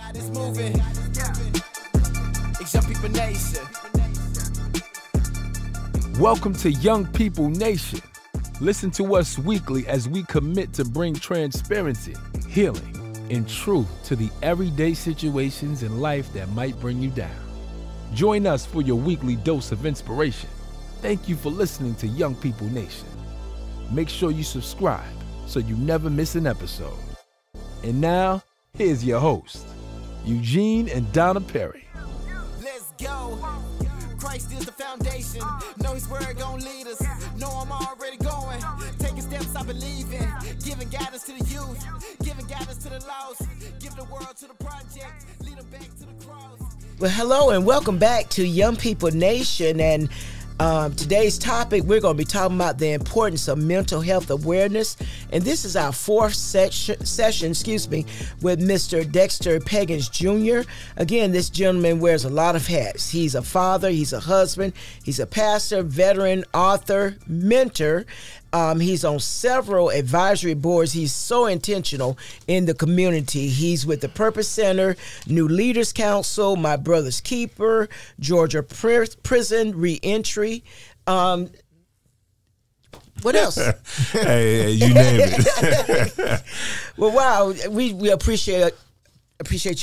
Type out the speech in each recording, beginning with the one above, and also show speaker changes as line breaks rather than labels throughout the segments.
got us moving. It's Young People Nation.
Welcome to Young People Nation. Listen to us weekly as we commit to bring transparency, healing, and truth to the everyday situations in life that might bring you down. Join us for your weekly dose of inspiration. Thank you for listening to Young People Nation. Make sure you subscribe so you never miss an episode. And now, here's your host, Eugene and Donna Perry.
Let's go. Christ is the foundation. Know his word gon' lead us. Know I'm already going. Taking steps I believe in. Giving guidance to the youth. Giving guidance to the lost. Give the world to the project. Lead them back to the cross.
Well, hello and welcome back to Young People Nation. And today's topic, we're going to be talking about the importance of mental health awareness. And this is our fourth session, with Mr. Dexter Peggins Jr. Again, this gentleman wears a lot of hats. He's a father, he's a husband, he's a pastor, veteran, author, mentor. He's on several advisory boards. He's so intentional in the community. He's with the Purpose Center, New Leaders Council, My Brother's Keeper, Georgia Prison Reentry. What else?
hey, you name it.
Well, wow, we appreciate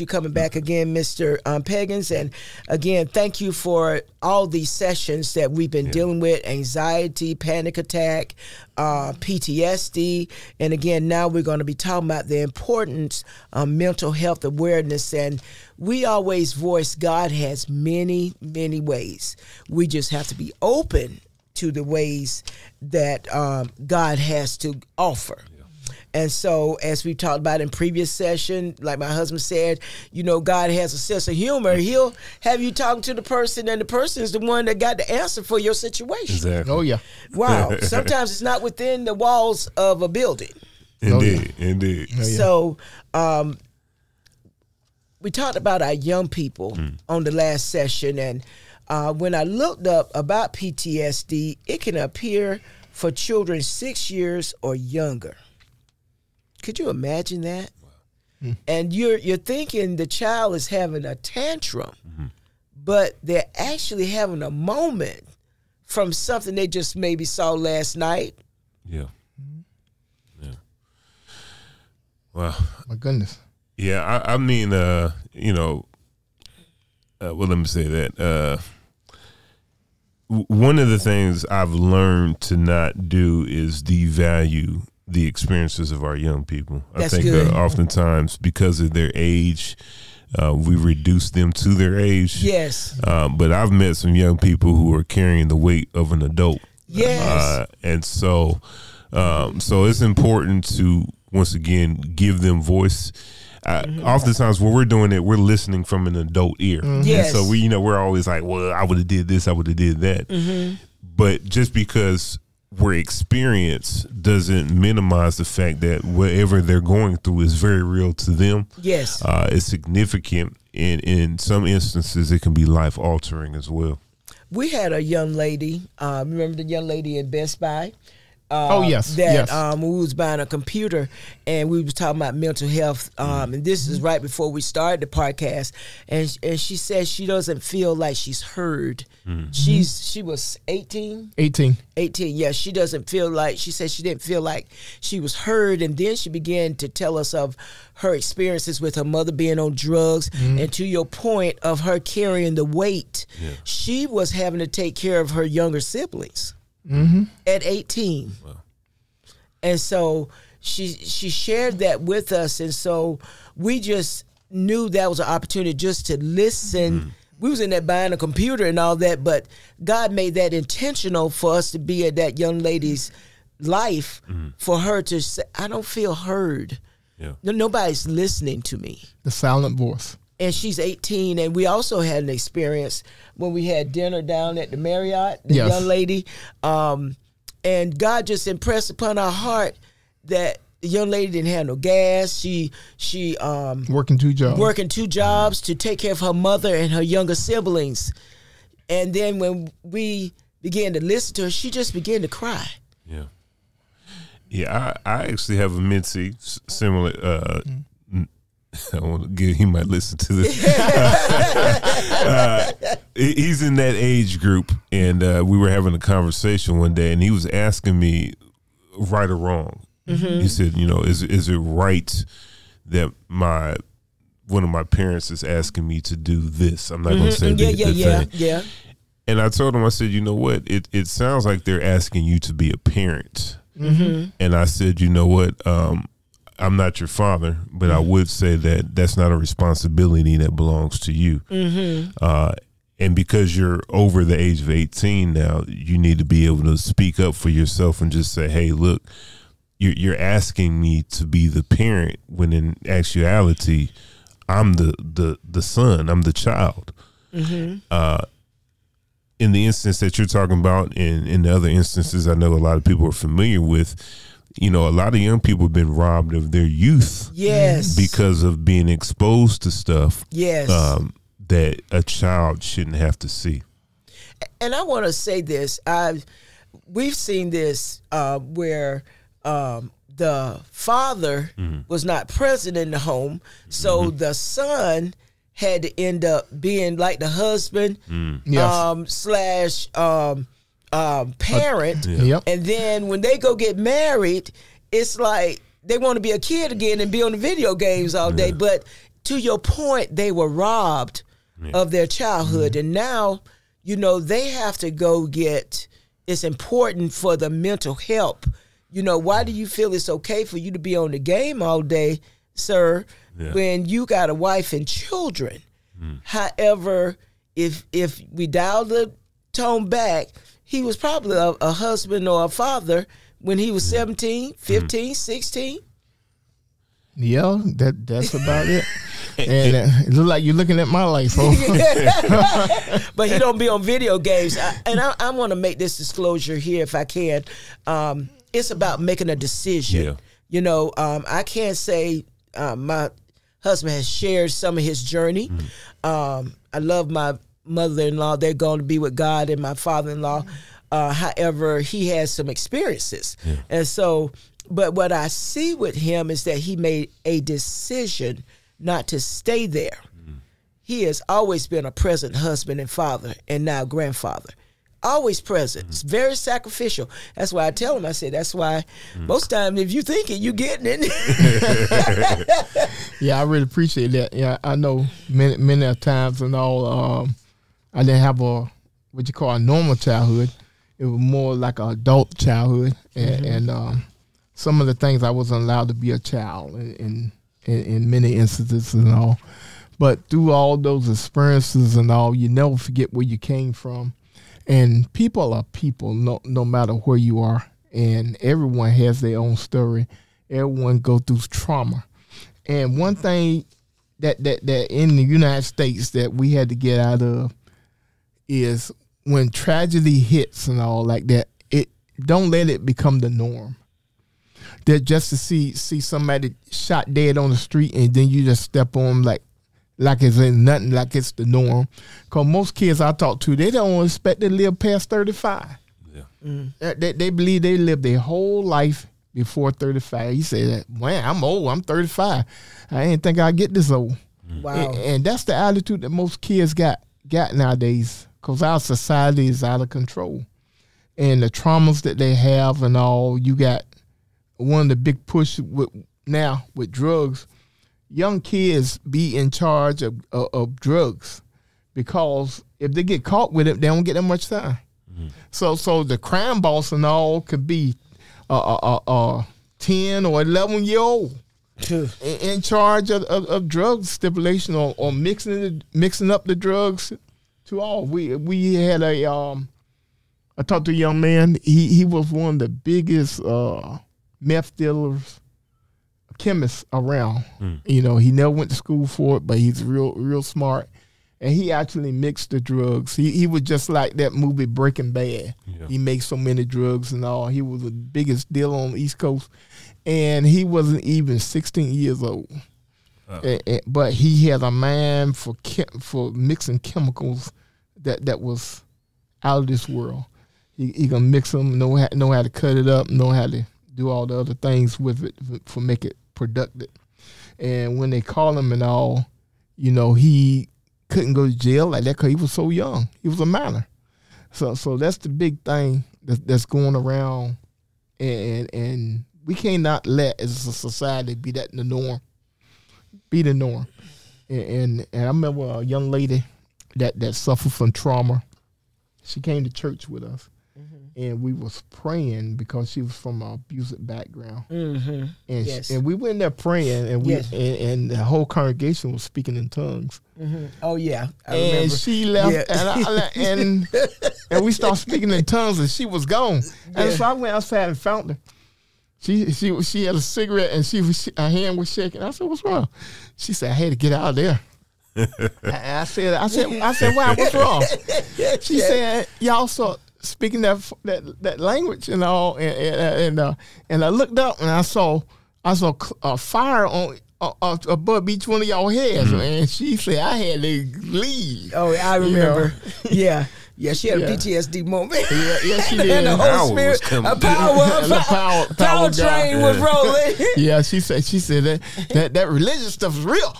you coming back again, Mr. Peggins. And again, thank you for all these sessions that we've been dealing with: anxiety, panic attack, PTSD. And again, now we're going to be talking about the importance of mental health awareness. And we always voice God has many, many ways. We just have to be open to the ways that God has to offer. And so, as we talked about in previous session, like my husband said, you know, God has a sense of humor. He'll have you talking to the person, and the person is the one that got the answer for your situation.
Exactly.
Oh, yeah.
Wow. Sometimes it's not within the walls of a building.
Indeed, indeed.
Oh, yeah.
So, we talked about our young people on the last session, and when I looked up about PTSD, it can appear for children 6 years or younger. Could you imagine that? Wow. And you're thinking the child is having a tantrum, but they're actually having a moment from something they just maybe saw last night.
Yeah. Yeah. Wow.
My goodness.
Yeah, I mean, you know, well, let me say that. One of the things I've learned to not do is devalue the experiences of our young people.
That's
I think
good.
Oftentimes because of their age, we reduce them to their age.
Yes.
But I've met some young people who are carrying the weight of an adult.
Yes.
And so it's important to, once again, give them voice. Oftentimes when we're doing it, we're listening from an adult ear.
Yes.
And so we're always like, well, I would have did this, I would have did that. But just because we're experienced doesn't minimize the fact that whatever they're going through is very real to them.
Yes.
It's significant. In some instances, it can be life altering as well.
We had a young lady, remember the young lady in Best Buy?
Oh, yes.
That
Yes.
we was buying a computer, and we was talking about mental health. And this is right before we started the podcast. And she said she doesn't feel like she's heard. She was 18.
18.
18, yeah. She doesn't feel like, she said she didn't feel like she was heard. And then she began to tell us of her experiences with her mother being on drugs. And to your point of her carrying the weight, she was having to take care of her younger siblings at 18.
Wow.
And so she shared that with us. And so we just knew that was an opportunity just to listen. We was in there buying a computer and all that, but God made that intentional for us to be at that young lady's life, for her to say, I don't feel heard.
Yeah.
Nobody's listening to me.
The silent voice.
And she's 18. And we also had an experience when we had dinner down at the Marriott, the
Yes.
young lady. And God just impressed upon our heart that the young lady didn't have no gas. She
Working two jobs.
To take care of her mother and her younger siblings. And then when we began to listen to her, she just began to cry.
Yeah. Yeah, I actually have a mentee similar I want to give. He might listen to this. He's in that age group, and we were having a conversation one day, and he was asking me, right or wrong. Mm-hmm. He said, is it right that one of my parents is asking me to do this? I'm not going to say the thing. And I told him, I said, you know what? It sounds like they're asking you to be a parent. Mm-hmm. And I said, you know what? I'm not your father, but I would say that that's not a responsibility that belongs to you. Mm-hmm. And because you're over the age of 18 now, you need to be able to speak up for yourself and just say, hey, look, you're asking me to be the parent when in actuality, I'm the son, I'm the child. Mm-hmm. In the instance that you're talking about, and in the other instances I know a lot of people are familiar with, a lot of young people have been robbed of their youth. Yes. Because of being exposed to stuff. Yes. That a child shouldn't have to see.
And I want to say this. We've seen this where the father was not present in the home, so the son had to end up being like the husband slash parent. And then when they go get married, it's like they want to be a kid again and be on the video games all day. But to your point, they were robbed of their childhood. And now, they have to go get, it's important for the mental help. Why do you feel it's okay for you to be on the game all day, sir, when you got a wife and children? However, if we dial the tone back, he was probably a husband or a father when he was 17, 15, 16.
Yeah, that's about it. And it looks like you're looking at my life,
but he don't be on video games. I want to make this disclosure here if I can. It's about making a decision. I can't say my husband has shared some of his journey. I love my mother-in-law. They're going to be with God, and my father-in-law. However, he has some experiences. And so, but what I see with him is that he made a decision not to stay there. He has always been a present husband and father, and now grandfather. Always present. It's very sacrificial. That's why I tell him, I say, that's why most times if you think it, you getting it.
Yeah, I really appreciate that. Yeah, I know many times and all, I didn't have what you call a normal childhood. It was more like an adult childhood. And some of the things I wasn't allowed to be a child in many instances and all. But through all those experiences and all, you never forget where you came from. And people are people, no matter where you are. And everyone has their own story. Everyone go through trauma. And one thing that in the United States that we had to get out of is when tragedy hits and all like that, don't let it become the norm. That just to see somebody shot dead on the street and then you just step on like it's in nothing, like it's the norm. Because most kids I talk to, they don't expect to live past 35. They believe they live their whole life before 35. He said, man, I'm old. I'm 35. I didn't think I'd get this old. Wow. And that's the attitude that most kids got nowadays, because our society is out of control. And the traumas that they have and all, you got one of the big push now with drugs. Young kids be in charge of drugs, because if they get caught with it, they don't get that much time. So the crime boss and all could be 10 or 11-year-old in charge of drug stipulation or mixing up the drugs to all. We had I talked to a young man. He was one of the biggest meth dealers, chemists around. He never went to school for it, but he's real smart. And he actually mixed the drugs. He was just like that movie Breaking Bad. Yeah. He makes so many drugs and all. He was the biggest dealer on the East Coast. And he wasn't even 16 years old. But he had a mind for mixing chemicals that was out of this world. He can mix them, know how to cut it up, know how to do all the other things with it for make it productive. And when they called him and all, you know, he couldn't go to jail like that because he was so young. He was a minor. So that's the big thing that's going around, and we cannot let as a society be that the norm. Be the norm. And I remember a young lady that suffered from trauma. She came to church with us. And we was praying because she was from an abusive background, and and we went there praying, and we and the whole congregation was speaking in tongues.
Oh yeah, I
and
remember.
She left, and we started speaking in tongues, and she was gone. And so I went outside and found her. She had a cigarette, and her hand was shaking. I said, "What's wrong?" She said, "I had to get out of there." I said, "Why? What's wrong?" She said, "Y'all saw." Speaking that language and all, and I looked up and I saw fire on above each one of y'all heads, and she said I had to leave.
Oh, I remember. Yeah, she had a PTSD moment.
Yeah, she did.
And the Holy Spirit, a power train was rolling.
Yeah, she said that religious stuff is real.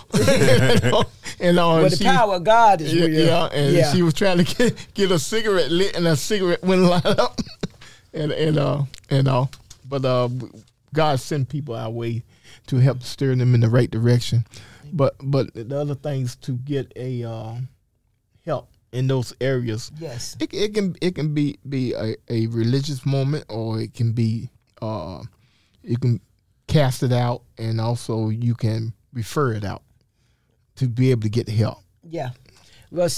And
but the power of God is real.
Yeah, and she was trying to get a cigarette lit, and a cigarette wouldn't light up. and all. But God sent people our way to help steer them in the right direction. But the other things to get a help in those areas.
Yes,
it can be a religious moment, or it can be you can cast it out, and also you can refer it out to be able to get help.
Yeah, well,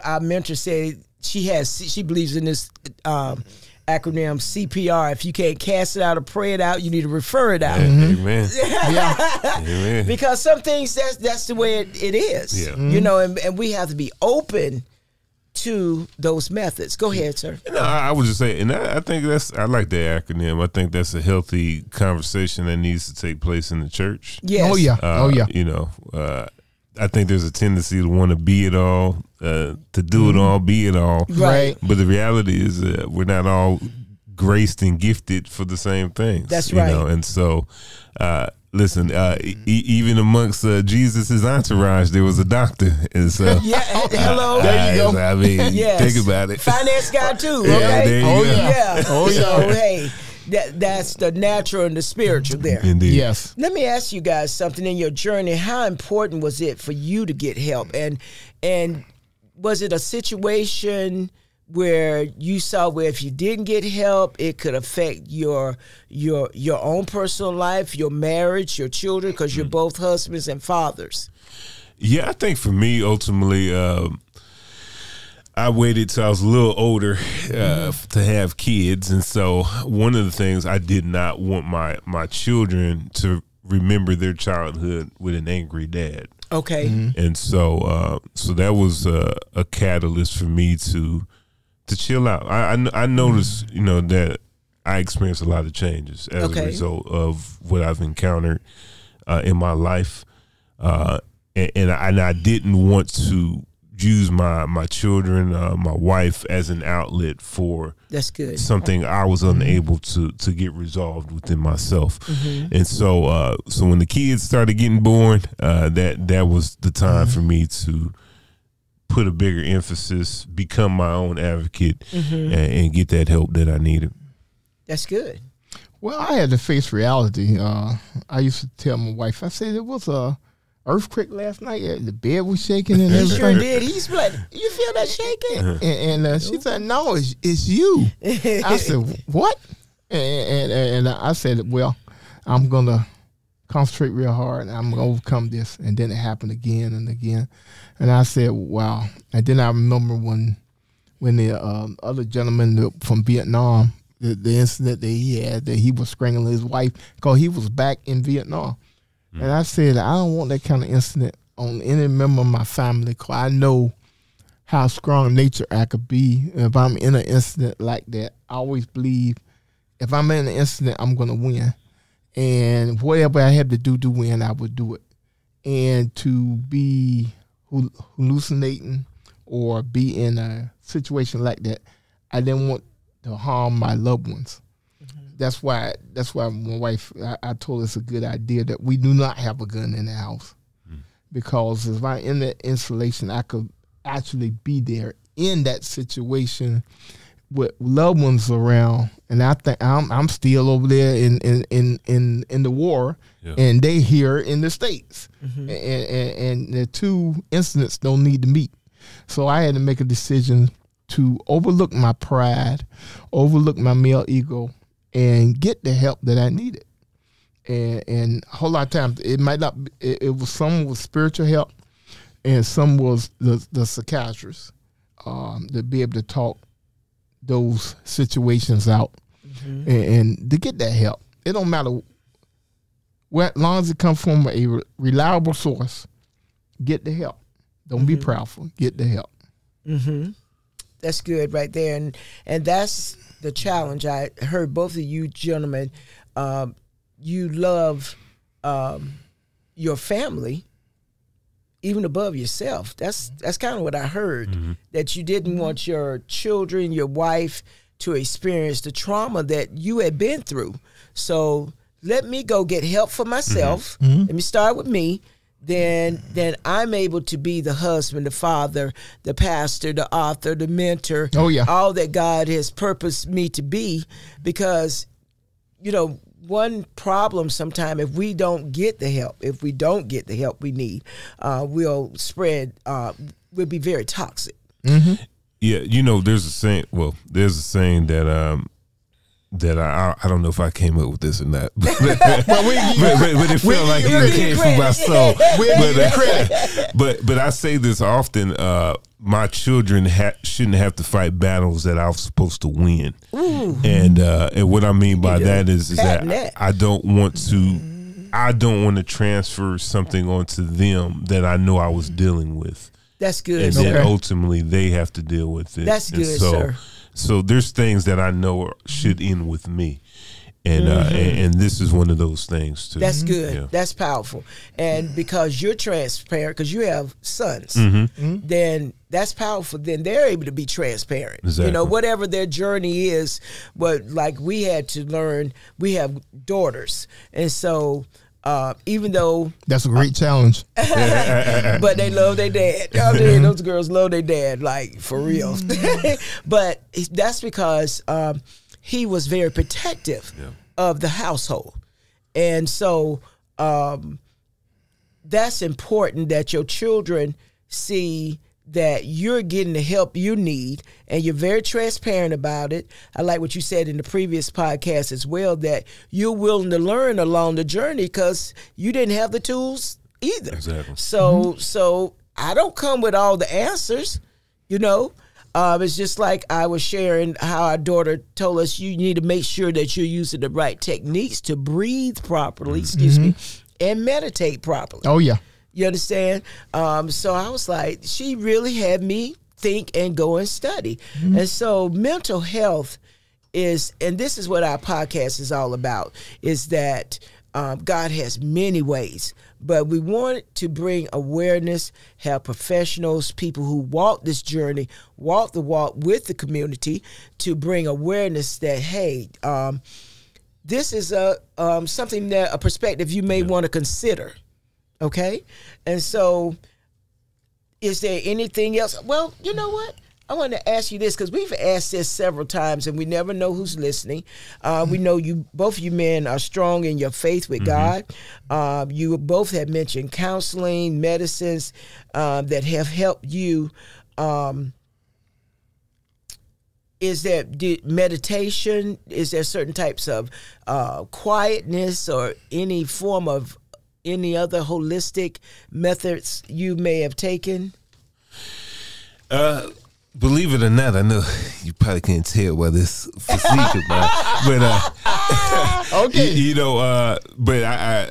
our mentor said she believes in this acronym CPR. If you can't cast it out or pray it out, you need to refer it out.
Amen.
Amen. Because some things that's the way it is.
Yeah.
You know, and we have to be open to those methods. Go ahead, sir.
No, I would just say, and I think I like the acronym. I think that's a healthy conversation that needs to take place in the church.
Yes.
Oh yeah.
You know, I think there's a tendency to want to be it all, to do it all, be it all.
Right.
But the reality is we're not all graced and gifted for the same things.
That's right.
You know? And so, listen, even amongst Jesus' entourage, there was a doctor. And so,
hello.
There you go.
I mean, think about it.
Finance guy too. Okay.
There you go.
Yeah.
Oh yeah.
So hey, that's the natural and the spiritual there.
Indeed.
Yes.
Let me ask you guys something. In your journey, how important was it for you to get help? And was it a situation where you saw where if you didn't get help, it could affect your own personal life, your marriage, your children, because you're both husbands and fathers?
Yeah, I think for me, ultimately, I waited till I was a little older to have kids. And so one of the things, I did not want my children to remember their childhood with an angry dad.
Okay.
And so that was a catalyst for me to chill out. I noticed, you know, that I experienced a lot of changes as a result of what I've encountered in my life. And I didn't want to use my children, my wife as an outlet for
That's good.
something I was unable to get resolved within myself. And so when the kids started getting born, that was the time for me to put a bigger emphasis, become my own advocate, and get that help that I needed.
That's good.
Well, I had to face reality. I used to tell my wife, I said, it was a earthquake last night. The bed was shaking and
He
everything.
sure did. He's like, you feel that shaking?
And she said, no, it's you. I said, what? And I said, well, I'm going to concentrate real hard, and I'm going to overcome this. And then it happened again and again. And I said, wow. And then I remember when the other gentleman from Vietnam, the incident that he had, that he was strangling his wife because he was back in Vietnam. And I said, I don't want that kind of incident on any member of my family, because I know how strong nature I could be. If I'm in an incident like that, I always believe if I'm in an incident, I'm going to win. And whatever I have to do to win, I would do it. And to be hallucinating or be in a situation like that, I didn't want to harm my loved ones. that's why my wife, I told her it's a good idea that we do not have a gun in the house, because if I'm in the installation, I could actually be there in that situation with loved ones around, and I think I'm still over there in the war, and they here in the States, and the two incidents don't need to meet. So I had to make a decision to overlook my pride, overlook my male ego, and get the help that I needed. And a whole lot of times it might not. It was some was spiritual help, and some was the psychiatrist to be able to talk those situations out, and to get that help. It don't matter where, as long as it comes from a reliable source. Get the help. Don't be proudful. Get the help.
That's good right there, and that's the challenge. I heard both of you gentlemen. You love your family even above yourself. That's kind of what I heard, that you didn't want your children, your wife, to experience the trauma that you had been through. So let me go get help for myself. Let me start with me. Then I'm able to be the husband, the father, the pastor, the author, the mentor, all that God has purposed me to be. Because, one problem sometimes, if we don't get the help, we need, we'll spread, we'll be very toxic.
Yeah, there's a saying. Well, there's a saying that that I don't know if I came up with this or not, but it felt like it came from my soul. But I say this often: my children shouldn't have to fight battles that I'm supposed to win. And what I mean by that is that I don't want to transfer something onto them that I know I was dealing with.
That's good.
And then ultimately they have to deal with it.
That's good, sir.
So there's things that I know should end with me, and this is one of those things too.
That's good. Yeah. That's powerful. And because you're transparent, because you have sons, then that's powerful. Then they're able to be transparent.
Exactly.
Whatever their journey is. But like we had to learn, we have daughters, and so. Even though
that's a great challenge,
but they love their dad. Those girls love their dad, like for real. But that's because he was very protective of the household, and so that's important that your children see that you're getting the help you need, and you're very transparent about it. I like what you said in the previous podcast as well, that you're willing to learn along the journey because you didn't have the tools either.
Exactly.
So I don't come with all the answers, It's just like I was sharing how our daughter told us you need to make sure that you're using the right techniques to breathe properly, excuse me, and meditate properly.
Oh, yeah.
You understand? So I was like, she really had me think and go and study. And so mental health is, and this is what our podcast is all about, is that God has many ways, but we want to bring awareness, have professionals, people who walk this journey, walk the walk with the community, to bring awareness that, hey, this is something that, a perspective you may want to consider. Okay, and so is there anything else? Well, you know what? I want to ask you this, because we've asked this several times, and we never know who's listening. We know both of you men are strong in your faith with God. You both have mentioned counseling, medicines that have helped you. Is there meditation? Is there certain types of quietness or any form of any other holistic methods you may have taken?
Believe it or not, I know you probably can't tell by this physique, but okay, but I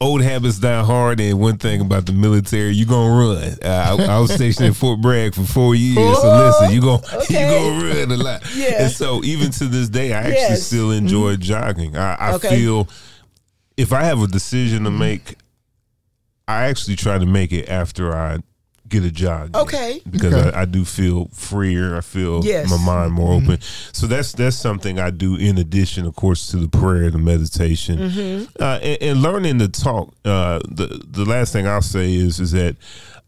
old habits die hard, and one thing about the military, you gonna run. I was stationed in Fort Bragg for 4 years, so listen, you gonna run a lot. And so even to this day, I actually still enjoy jogging. I feel. If I have a decision to make, I actually try to make it after I get a jog in.
Okay.
Because I do feel freer. I feel my mind more open. So that's something I do in addition, of course, to the prayer, the meditation, and learning to talk. The last thing I'll say is that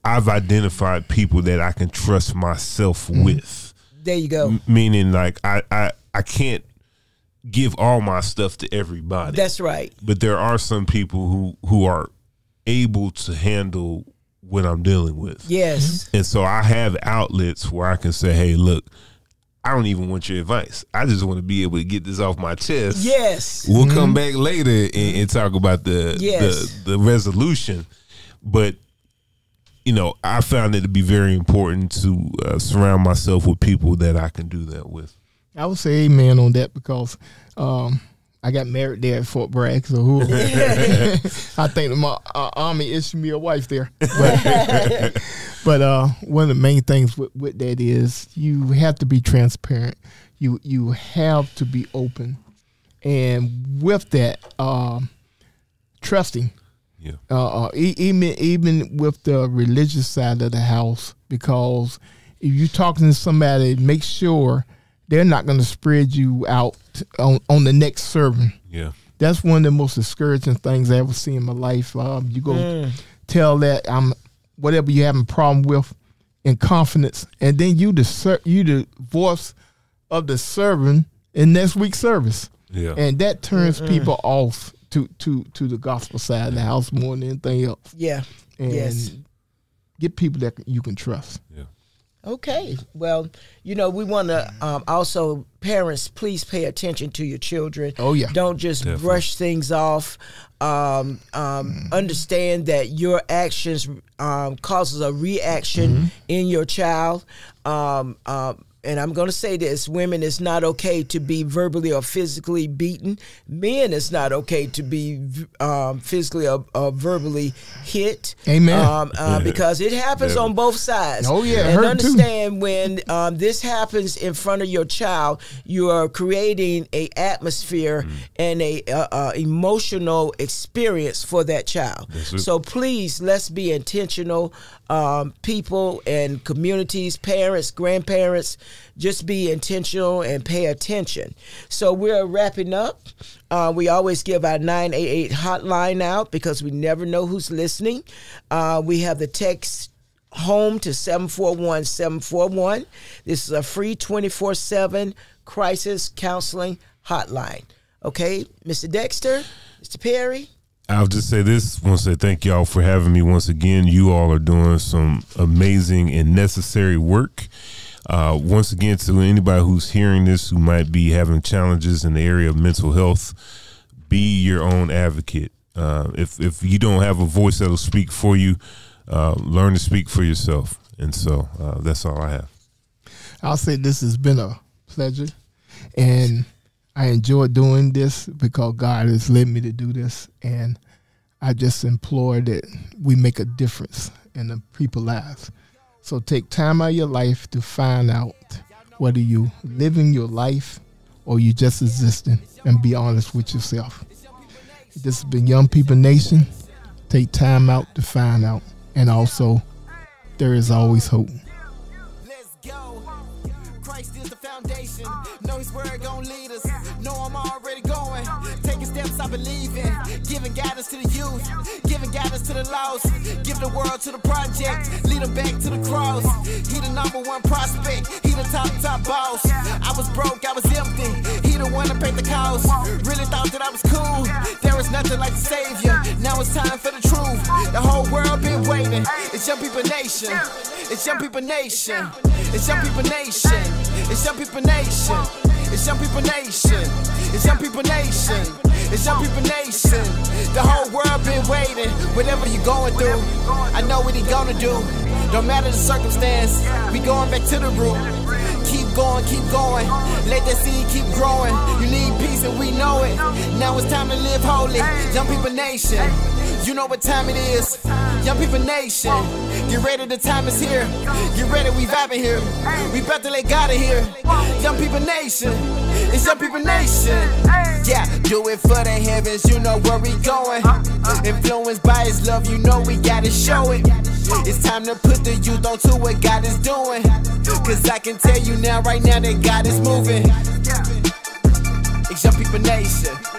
I've identified people that I can trust myself with.
There you go.
Meaning, like I can't give all my stuff to everybody.
That's right.
But there are some people who are able to handle what I'm dealing with.
Yes.
And so I have outlets where I can say, hey, look, I don't even want your advice. I just want to be able to get this off my chest.
Yes.
We'll come back later and talk about the resolution. But, you know, I found it to be very important to surround myself with people that I can do that with.
I would say amen on that because I got married there at Fort Bragg, so I think my Army issued me a wife there. But one of the main things with that is you have to be transparent. You have to be open, and with that, trusting. Yeah. Even with the religious side of the house, because if you're talking to somebody, make sure they're not going to spread you out on the next sermon.
Yeah,
that's one of the most discouraging things I ever see in my life. You go tell that I'm whatever you have a problem with in confidence, and then you the voice of the servant in next week's service.
Yeah,
and that turns people off to the gospel side of the house more than anything else.
Yeah,
and get people that you can trust.
Yeah.
Okay. Well, you know, we want to also, parents, please pay attention to your children.
Oh, yeah.
Don't just brush things off. Understand that your actions causes a reaction in your child. And I'm going to say this, women, it's not okay to be verbally or physically beaten. Men, it's not okay to be physically or verbally hit.
Amen.
Because it happens on both sides.
Oh, yeah.
And understand when this happens in front of your child, you are creating a atmosphere and a emotional experience for that child. So please, let's be intentional. People and communities, parents, grandparents, just be intentional and pay attention. So we're wrapping up. We always give our 988 hotline out because we never know who's listening. We have the text home to 741-741. This is a free 24/7 crisis counseling hotline. Okay, Mr. Dexter, Mr. Perry.
I'll just say this. I want to say thank y'all for having me once again. You all are doing some amazing and necessary work. Once again, to anybody who's hearing this who might be having challenges in the area of mental health, be your own advocate. If you don't have a voice that'll speak for you, learn to speak for yourself. And so that's all I have.
I'll say this has been a pleasure, and I enjoy doing this because God has led me to do this, and I just implore that we make a difference in the people's lives. So take time out of your life to find out whether you living your life or you just existing, and be honest with yourself. This has been Young People Nation. Take time out to find out, and also there is always hope.
Let's go. Christ is the foundation. Know his word gon' lead us. Know I'm already going. Taking steps I believe in. Giving guidance to the youth. Giving guidance to the lost. Give the world to the project. Lead them back to the cross. He the #1 prospect. He the top boss. I was broke, I was empty. He the one that paid the cost. Really thought that I was cool. There was nothing like the Savior. Now it's time for the truth. The whole world been waiting. It's Young People Nation. It's Young People Nation. It's Young People Nation. It's Young People Nation. It's Young People Nation. It's Young People Nation. It's Young People Nation. The whole world been waiting. Whatever you going through, I know what he gonna do. Don't matter the circumstance, we going back to the root. Keep going, keep going. Let that seed keep growing. You need peace and we know it. Now it's time to live holy. Young People Nation. You know what time it is. Young People Nation. Get ready, the time is here. Get ready, we vibing here. We about to let God in here. Young People Nation. It's Young People Nation. Yeah, do it for the heavens, you know where we going. Influenced by his love, you know we gotta show it. It's time to put the youth onto what God is doing. Cause I can tell you now, right now, that God is moving. It's Young People Nation.